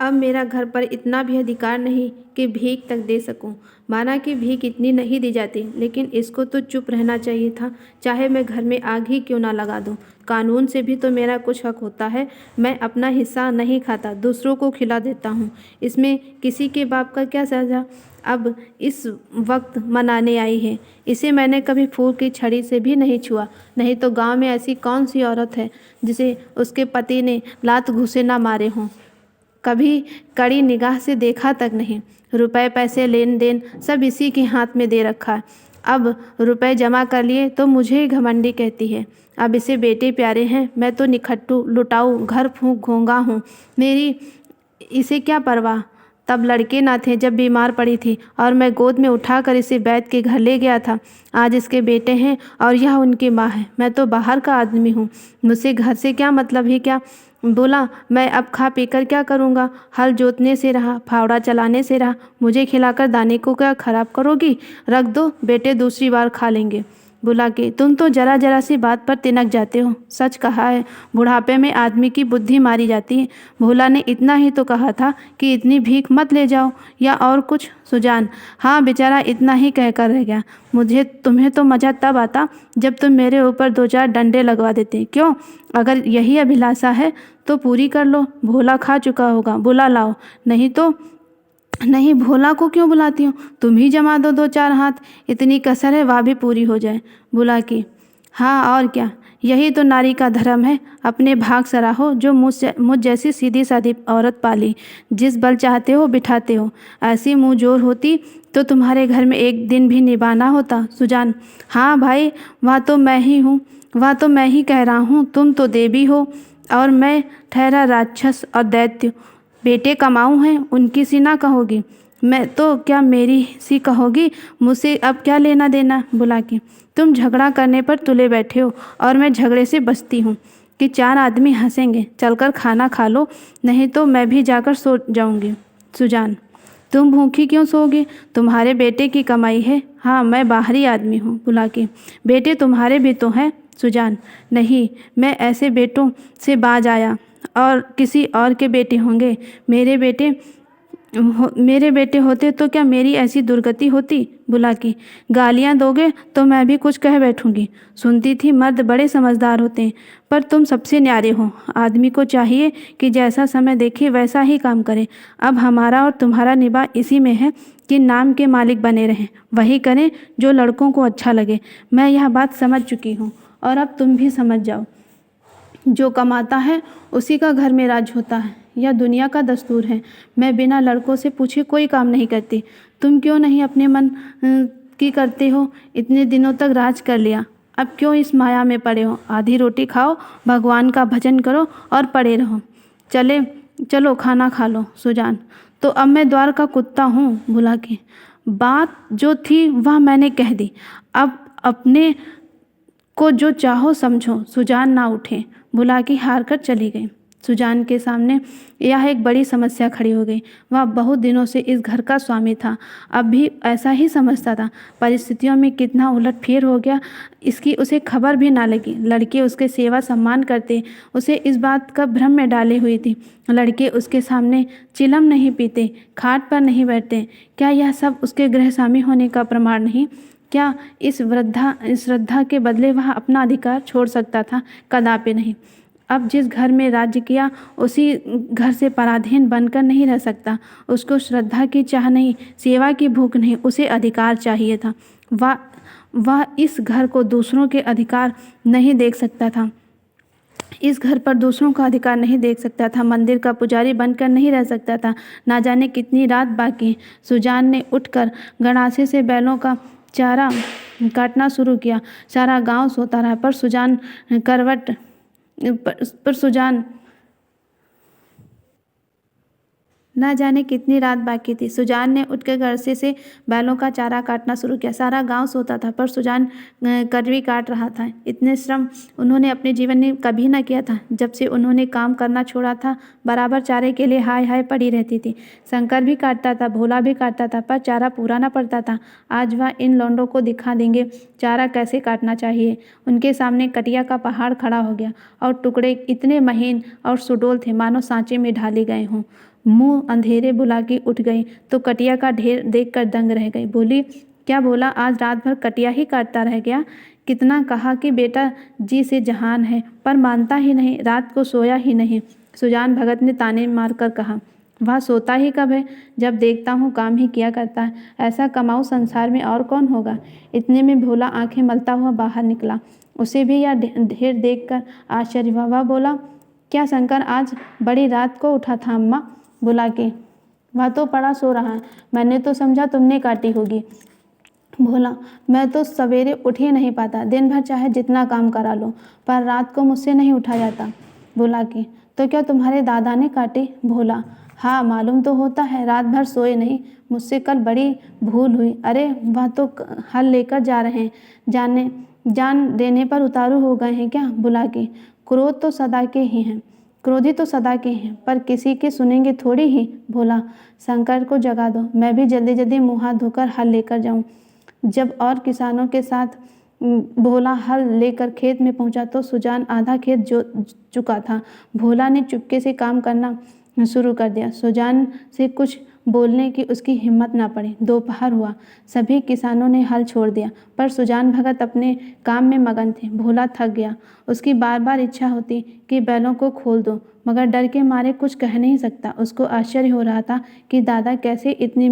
अब मेरा घर पर इतना भी अधिकार नहीं कि भीख तक दे सकूं। माना कि भीख इतनी नहीं दी जाती, लेकिन इसको तो चुप रहना चाहिए था, चाहे मैं घर में आग ही क्यों ना लगा दूं। कानून से भी तो मेरा कुछ हक होता है। मैं अपना हिस्सा नहीं खाता, दूसरों को खिला देता हूँ। इसमें किसी के बाप का क्या सजा। अब इस वक्त मनाने आई है। इसे मैंने कभी फूल की छड़ी से भी नहीं छुआ। नहीं तो गांव में ऐसी कौन सी औरत है जिसे उसके पति ने लात घूंसे ना मारे हों। कभी कड़ी निगाह से देखा तक नहीं। रुपए पैसे लेन देन सब इसी के हाथ में दे रखा है। अब रुपए जमा कर लिए तो मुझे ही घमंडी कहती है। अब इसे बेटे प्यारे हैं, मैं तो निखट्टू लुटाऊ घर फूंक घोंगा हूँ। मेरी इसे क्या परवाह। तब लड़के ना थे जब बीमार पड़ी थी और मैं गोद में उठाकर इसे वैद्य के घर ले गया था। आज इसके बेटे हैं और यह उनकी माँ है। मैं तो बाहर का आदमी हूँ, मुझसे घर से क्या मतलब ही क्या। बोला, मैं अब खा पीकर क्या करूँगा। हल जोतने से रहा, फावड़ा चलाने से रहा, मुझे खिलाकर दाने को क्या खराब करोगी। रख दो, बेटे दूसरी बार खा लेंगे। बुला के, तुम तो जरा जरा सी बात पर तिनक जाते हो। सच कहा है, बुढ़ापे में आदमी की बुद्धि मारी जाती है। भोला ने इतना ही तो कहा था कि इतनी भीख मत ले जाओ, या और कुछ। सुजान, हाँ बेचारा इतना ही कहकर रह गया। तुम्हें तो मज़ा तब आता जब तुम मेरे ऊपर दो चार डंडे लगवा देते। क्यों, अगर यही अभिलाषा है तो पूरी कर लो। भोला खा चुका होगा, बुला लाओ। नहीं तो नहीं, भोला को क्यों बुलाती हो, तुम ही जमा दो दो चार हाथ। इतनी कसर है, वह भी पूरी हो जाए। बुला की, हाँ और क्या, यही तो नारी का धर्म है। अपने भाग सराहो जो मुझ जैसी सीधी सादी औरत पाली। जिस बल चाहते हो बिठाते हो। ऐसी मुँह जोर होती तो तुम्हारे घर में एक दिन भी निभाना होता। सुजान, हाँ भाई, वह तो मैं ही हूँ, वह तो मैं ही कह रहा हूँ। तुम तो देवी हो और मैं ठहरा राक्षस और दैत्य। बेटे कमाऊ हैं, उनकी सी ना कहोगी। मैं तो क्या मेरी सी कहोगी। मुझसे अब क्या लेना देना। बुला के, तुम झगड़ा करने पर तुले बैठे हो और मैं झगड़े से बचती हूँ कि चार आदमी हंसेंगे। चलकर खाना खा लो, नहीं तो मैं भी जाकर सो जाऊंगी। सुजान, तुम भूखी क्यों सोओगी, तुम्हारे बेटे की कमाई है। हाँ, मैं बाहरी आदमी हूँ। बुला के, बेटे तुम्हारे भी तो हैं। सुजान, नहीं, मैं ऐसे बेटों से बाज आया और किसी और के बेटे होंगे। मेरे बेटे होते तो क्या मेरी ऐसी दुर्गति होती। बुला की, गालियाँ दोगे तो मैं भी कुछ कह बैठूंगी। सुनती थी मर्द बड़े समझदार होते हैं, पर तुम सबसे न्यारे हो। आदमी को चाहिए कि जैसा समय देखे वैसा ही काम करे। अब हमारा और तुम्हारा निभा इसी में है कि नाम के मालिक बने रहें, वही करें जो लड़कों को अच्छा लगे। मैं यह बात समझ चुकी हूँ और अब तुम भी समझ जाओ। जो कमाता है उसी का घर में राज होता है, यह दुनिया का दस्तूर है। मैं बिना लड़कों से पूछे कोई काम नहीं करती। तुम क्यों नहीं अपने मन की करते हो। इतने दिनों तक राज कर लिया, अब क्यों इस माया में पड़े हो। आधी रोटी खाओ, भगवान का भजन करो और पड़े रहो। चलो खाना खा लो। सुजान, तो अब मैं द्वार का कुत्ता हूँ। भुला के, बात जो थी वह मैंने कह दी, अब अपने को जो चाहो समझो। सुजान ना उठे, बुला की हार कर चली गई। सुजान के सामने यह एक बड़ी समस्या खड़ी हो गई। वह बहुत दिनों से इस घर का स्वामी था, अब भी ऐसा ही समझता था। परिस्थितियों में कितना उलटफेर हो गया इसकी उसे खबर भी ना लगी। लड़के उसके सेवा सम्मान करते, उसे इस बात का भ्रम में डाली हुई थी। लड़के उसके सामने चिलम नहीं पीते, खाट पर नहीं बैठते। क्या यह सब उसके गृहस्वामी होने का प्रमाण नहीं। क्या इस श्रद्धा के बदले वह अपना अधिकार छोड़ सकता था। कदापि नहीं। अब जिस घर में राज्य किया उसी घर से पराधीन बनकर नहीं रह सकता। उसको श्रद्धा की चाह नहीं, सेवा की भूख नहीं, उसे अधिकार चाहिए था। वह इस घर को दूसरों के अधिकार नहीं देख सकता था। इस घर पर दूसरों का अधिकार नहीं देख सकता था। मंदिर का पुजारी बनकर नहीं रह सकता था। ना जाने कितनी रात बाकी। सुजान ने उठकर गड़ासे से बैलों का चारा काटना शुरू किया। सारा गांव सोता रहा, पर सुजान ना जाने कितनी रात बाकी थी। सुजान ने उठकर गड़से से बैलों का चारा काटना शुरू किया। सारा गांव सोता था, पर सुजान कड़वी काट रहा था। इतने श्रम उन्होंने अपने जीवन में कभी ना किया था। जब से उन्होंने काम करना छोड़ा था, बराबर चारे के लिए हाय हाय पड़ी रहती थी। शंकर भी काटता था, भोला भी काटता था, पर चारा पूरा ना पड़ता था। आज वह इन लौंडों को दिखा देंगे चारा कैसे काटना चाहिए। उनके सामने कटिया का पहाड़ खड़ा हो गया और टुकड़े इतने महीन और सुडौल थे मानो सांचे में ढाले गए हों। मुंह अंधेरे बुला के उठ गई तो कटिया का ढेर देखकर दंग रह गई। बोली, क्या भोला आज रात भर कटिया ही काटता रह गया? कितना कहा कि बेटा जी से जहान है, पर मानता ही नहीं, रात को सोया ही नहीं। सुजान भगत ने ताने मारकर कहा, वह सोता ही कब है, जब देखता हूँ काम ही किया करता है। ऐसा कमाऊ संसार में और कौन होगा? इतने में भोला आंखें मलता हुआ बाहर निकला। उसे भी यह ढेर देखकर आश्चर्य हुआ। वह बोला, क्या शंकर आज बड़ी रात को उठा था अम्मा? बुला के। वह तो पड़ा सो रहा है, मैंने तो समझा तुमने काटी होगी। भोला, मैं तो सवेरे उठ ही नहीं पाता, दिन भर चाहे जितना काम करा लो, पर रात को मुझसे नहीं उठा जाता। बुला के। तो क्या तुम्हारे दादा ने काटे? भोला, हाँ मालूम तो होता है, रात भर सोए नहीं, मुझसे कल बड़ी भूल हुई। अरे वह तो हल लेकर जा रहे हैं, जान देने पर उतारू हो गए हैं क्या? बुला के। क्रोध तो सदा के ही हैं, क्रोधी तो सदा के हैं, पर किसी के सुनेंगे थोड़ी ही। भोला, शंकर को जगा दो, मैं भी जल्दी जल्दी मुँह हाथ धोकर हल लेकर जाऊं। जब और किसानों के साथ भोला हल लेकर खेत में पहुंचा तो सुजान आधा खेत जोत चुका था। भोला ने चुपके से काम करना शुरू कर दिया। सुजान से कुछ बोलने की उसकी हिम्मत ना पड़ी। दोपहर हुआ, सभी किसानों ने हल छोड़ दिया, पर सुजान भगत अपने काम में मगन थे। भोला थक गया। उसकी बार बार इच्छा होती कि बैलों को खोल दो, मगर डर के मारे कुछ कह नहीं सकता। उसको आश्चर्य हो रहा था कि दादा कैसे इतनी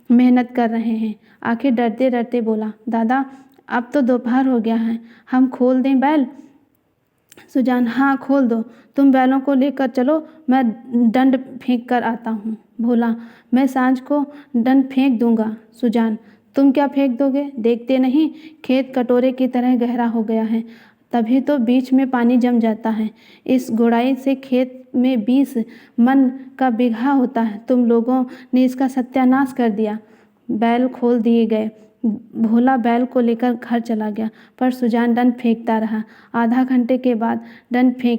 मेहनत कर रहे हैं। आखिर डरते डरते बोला, दादा अब तो दोपहर हो गया है, हम खोल दें बैल? सुजान, हाँ खोल दो, तुम बैलों को लेकर चलो, मैं डंड फेंक कर आता हूँ। भोला, मैं सांझ को डंड फेंक दूंगा। सुजान, तुम क्या फेंक दोगे? देखते नहीं खेत कटोरे की तरह गहरा हो गया है, तभी तो बीच में पानी जम जाता है। इस गुड़ाई से खेत में 20 मन का बीघा होता है। तुम लोगों ने इसका सत्यानाश कर दिया। बैल खोल दिए गए। भोला बैल को लेकर घर चला गया, पर सुजान डंड फेंकता रहा। आधा घंटे के बाद डंड फेंक